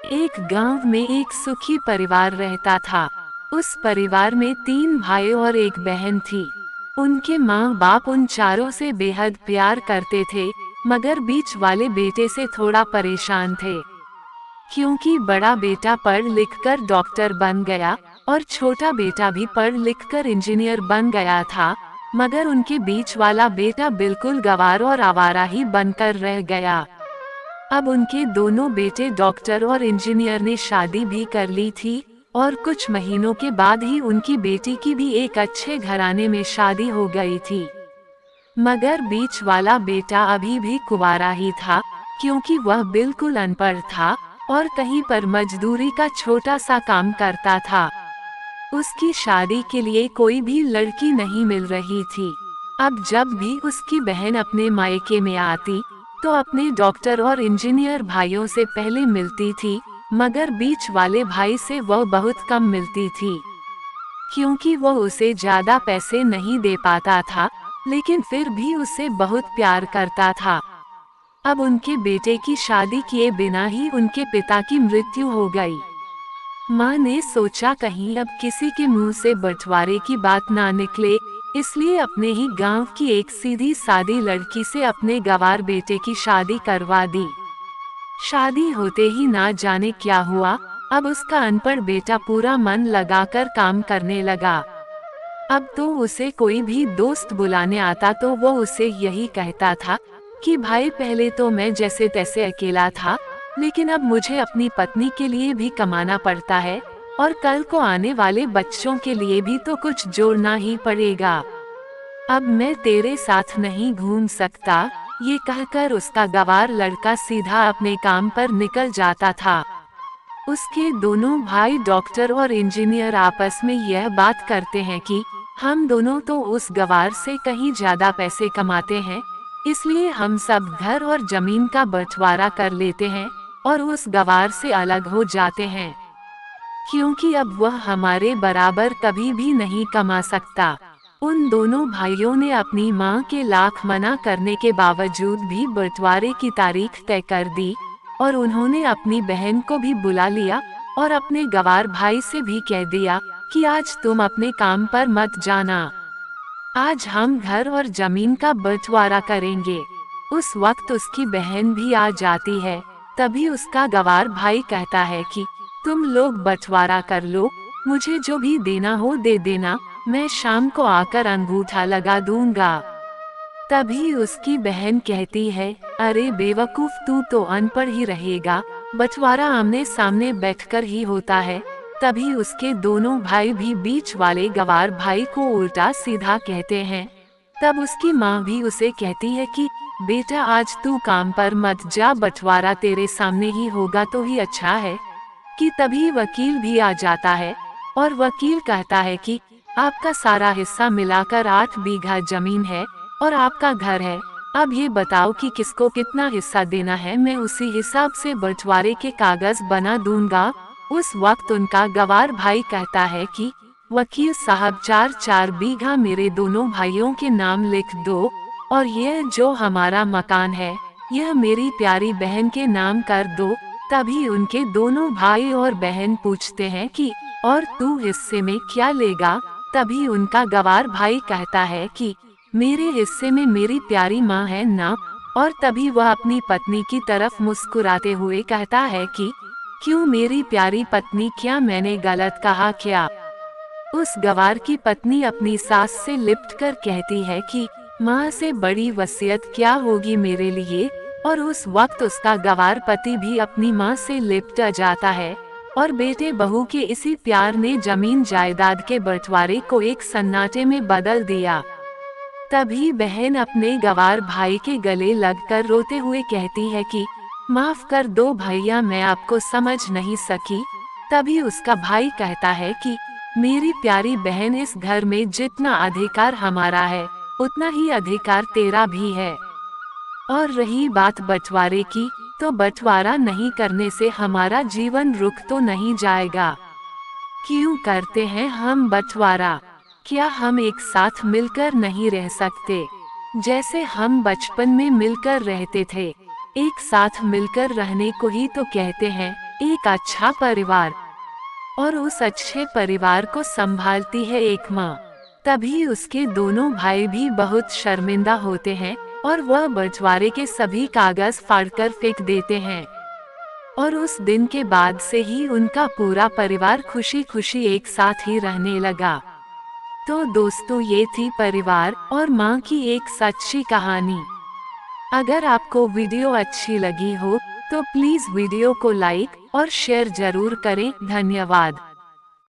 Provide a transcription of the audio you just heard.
एक गांव में एक सुखी परिवार रहता था। उस परिवार में 3 भाई और एक बहन थी। उनके माँ बाप उन चारों से बेहद प्यार करते थे, मगर बीच वाले बेटे से थोड़ा परेशान थे। क्योंकि बड़ा बेटा पढ़ लिख कर डॉक्टर बन गया और छोटा बेटा भी पढ़ लिख कर इंजीनियर बन गया था, मगर उनके बीच वाला बेटा बिल्कुल गंवार और आवारा ही बनकर रह गया। अब उनके दोनों बेटे डॉक्टर और इंजीनियर ने शादी भी कर ली थी और कुछ महीनों के बाद ही उनकी बेटी की भी एक अच्छे घराने में शादी हो गई थी। मगर बीच वाला बेटा अभी भी कुंवारा ही था, क्योंकि वह बिल्कुल अनपढ़ था और कहीं पर मजदूरी का छोटा सा काम करता था। उसकी शादी के लिए कोई भी लड़की नहीं मिल रही थी। अब जब भी उसकी बहन अपने मायके में आती तो अपने डॉक्टर और इंजीनियर भाइयों से पहले मिलती थी, मगर बीच वाले भाई से वह बहुत कम मिलती थी। क्योंकि वह उसे ज्यादा पैसे नहीं दे पाता था, लेकिन फिर भी उसे बहुत प्यार करता था। अब उनके बेटे की शादी किए बिना ही उनके पिता की मृत्यु हो गई। माँ ने सोचा कहीं अब किसी के मुंह से बंटवारे की बात ना निकले, इसलिए अपने ही गांव की एक सीधी सादी लड़की से अपने गंवार बेटे की शादी करवा दी। शादी होते ही ना जाने क्या हुआ, अब उसका अनपढ़ बेटा पूरा मन लगाकर काम करने लगा। अब तो उसे कोई भी दोस्त बुलाने आता तो वो उसे यही कहता था कि भाई पहले तो मैं जैसे तैसे अकेला था, लेकिन अब मुझे अपनी पत्नी के लिए भी कमाना पड़ता है और कल को आने वाले बच्चों के लिए भी तो कुछ जोड़ना ही पड़ेगा। अब मैं तेरे साथ नहीं घूम सकता, ये कहकर उसका गंवार लड़का सीधा अपने काम पर निकल जाता था। उसके दोनों भाई डॉक्टर और इंजीनियर आपस में यह बात करते हैं कि हम दोनों तो उस गंवार से कहीं ज्यादा पैसे कमाते हैं, इसलिए हम सब घर और जमीन का बंटवारा कर लेते हैं और उस गंवार से अलग हो जाते हैं, क्योंकि अब वह हमारे बराबर कभी भी नहीं कमा सकता। उन दोनों भाइयों ने अपनी माँ के लाख मना करने के बावजूद भी बंटवारे की तारीख तय कर दी और उन्होंने अपनी बहन को भी बुला लिया और अपने गंवार भाई से भी कह दिया कि आज तुम अपने काम पर मत जाना, आज हम घर और जमीन का बंटवारा करेंगे। उस वक्त उसकी बहन भी आ जाती है। तभी उसका गंवार भाई कहता है कि तुम लोग बंटवारा कर लो, मुझे जो भी देना हो दे देना, मैं शाम को आकर अंगूठा लगा दूंगा। तभी उसकी बहन कहती है, अरे बेवकूफ, तू तो अनपढ़ ही रहेगा, बंटवारा आमने सामने बैठकर ही होता है। तभी उसके दोनों भाई भी बीच वाले गंवार भाई को उल्टा सीधा कहते हैं। तब उसकी माँ भी उसे कहती है कि बेटा आज तू काम पर मत जा, बंटवारा तेरे सामने ही होगा तो ही अच्छा है। कि तभी वकील भी आ जाता है और वकील कहता है कि आपका सारा हिस्सा मिलाकर 8 बीघा जमीन है और आपका घर है। अब ये बताओ कि किसको कितना हिस्सा देना है, मैं उसी हिसाब से बंटवारे के कागज बना दूंगा। उस वक्त उनका गंवार भाई कहता है कि वकील साहब 4-4 बीघा मेरे दोनों भाइयों के नाम लिख दो और यह जो हमारा मकान है यह मेरी प्यारी बहन के नाम कर दो। तभी उनके दोनों भाई और बहन पूछते हैं कि और तू हिस्से में क्या लेगा। तभी उनका गंवार भाई कहता है कि मेरे हिस्से में मेरी प्यारी माँ है ना। और तभी वह अपनी पत्नी की तरफ मुस्कुराते हुए कहता है कि क्यों मेरी प्यारी पत्नी, क्या मैंने गलत कहा क्या। उस गंवार की पत्नी अपनी सास से लिपटकर कहती है कि माँ से बड़ी वसीयत क्या होगी मेरे लिए। और उस वक्त उसका गंवार पति भी अपनी माँ से लिपट जाता है और बेटे बहू के इसी प्यार ने जमीन जायदाद के बंटवारे को एक सन्नाटे में बदल दिया। तभी बहन अपने गंवार भाई के गले लगकर रोते हुए कहती है कि माफ कर दो भैया, मैं आपको समझ नहीं सकी। तभी उसका भाई कहता है कि मेरी प्यारी बहन, इस घर में जितना अधिकार हमारा है उतना ही अधिकार तेरा भी है। और रही बात बंटवारे की, तो बंटवारा नहीं करने से हमारा जीवन रुक तो नहीं जाएगा। क्यों करते हैं हम बंटवारा? क्या हम एक साथ मिलकर नहीं रह सकते? जैसे हम बचपन में मिलकर रहते थे। एक साथ मिलकर रहने को ही तो कहते हैं। एक अच्छा परिवार, और उस अच्छे परिवार को संभालती है एक माँ। तभी उसके दोनों भाई भी बहुत शर्मिंदा होते हैं और वह बंटवारे के सभी कागज फाड़कर फेंक देते हैं। और उस दिन के बाद से ही उनका पूरा परिवार खुशी खुशी एक साथ ही रहने लगा। तो दोस्तों, ये थी परिवार और माँ की एक सच्ची कहानी। अगर आपको वीडियो अच्छी लगी हो तो प्लीज वीडियो को लाइक और शेयर जरूर करें। धन्यवाद।